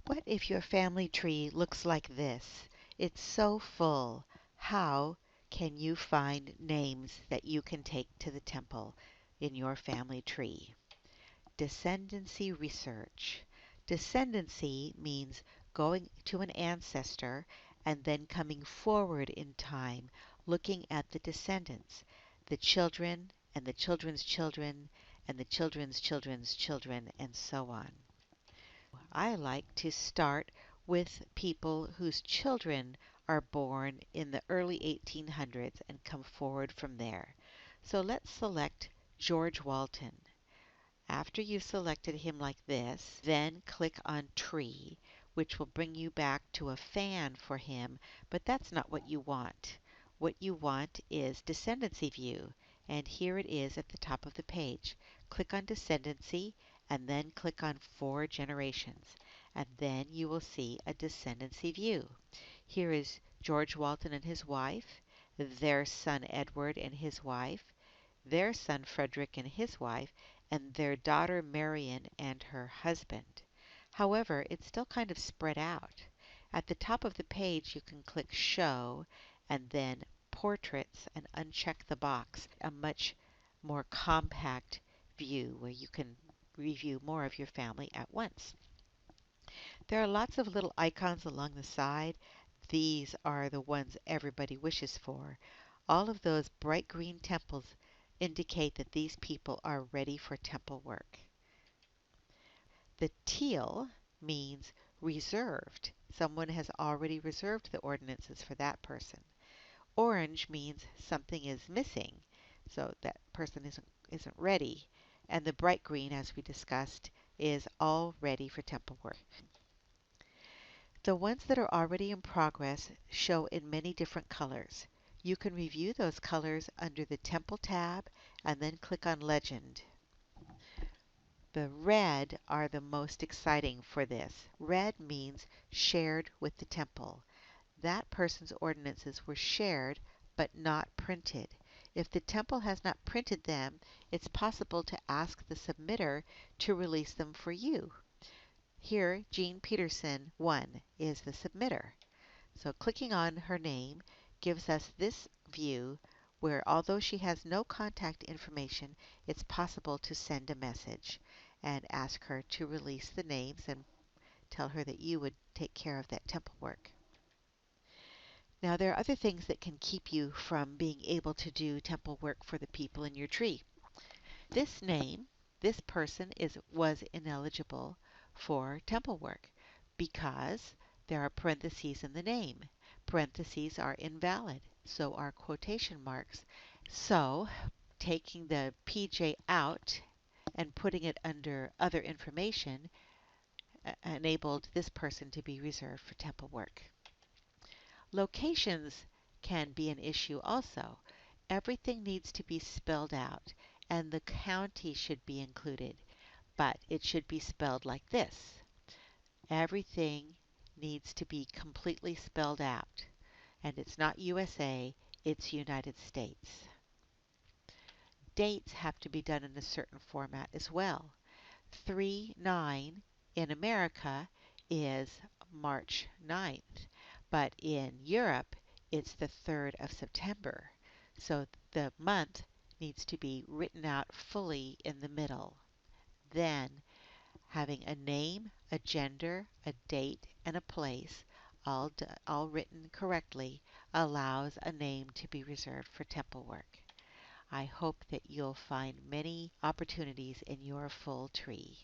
What if your family tree looks like this? It's so full. How can you find names that you can take to the temple in your family tree? Descendancy Research. Descendancy means going to an ancestor and then coming forward in time, looking at the descendants, the children and the children's children and the children's children's children, and so on. I like to start with people whose children are born in the early 1800s and come forward from there. So let's select George Walton. After you've selected him like this, then click on Tree, which will bring you back to a fan for him, but that's not what you want. What you want is Descendancy View, and here it is at the top of the page. Click on Descendancy, and then click on 4 Generations, and then you will see a Descendancy View. Here is George Walton and his wife, their son Edward and his wife, their son Frederick and his wife, and their daughter Marion and her husband. However, it's still kind of spread out. At the top of the page, you can click Show and then Portraits and uncheck the box, a much more compact view where you can review more of your family at once. There are lots of little icons along the side. These are the ones everybody wishes for. All of those bright green temples indicate that these people are ready for temple work. The teal means reserved. Someone has already reserved the ordinances for that person. Orange means something is missing, so that person isn't ready. And the bright green, as we discussed, is all ready for temple work. The ones that are already in progress show in many different colors. You can review those colors under the Temple tab and then click on Legend. The red are the most exciting for this. Red means shared with the temple. That person's ordinances were shared but not printed. If the temple has not printed them, it's possible to ask the submitter to release them for you. Here, Jean Peterson 1 is the submitter. So clicking on her name gives us this view where although she has no contact information, it's possible to send a message and ask her to release the names and tell her that you would take care of that temple work. Now there are other things that can keep you from being able to do temple work for the people in your tree. This name, this person was ineligible for temple work because there are parentheses in the name. Parentheses are invalid, so are quotation marks. So taking the PJ out and putting it under other information enabled this person to be reserved for temple work. Locations can be an issue also. Everything needs to be spelled out, and the county should be included, but it should be spelled like this. Everything needs to be completely spelled out, and it's not USA, it's United States. Dates have to be done in a certain format as well. 3/9 in America is March 9th, but in Europe it's the 3rd of September. So the month needs to be written out fully in the middle. Then having a name, a gender, a date, and a place, all written correctly, allows a name to be reserved for temple work. I hope that you'll find many opportunities in your full tree.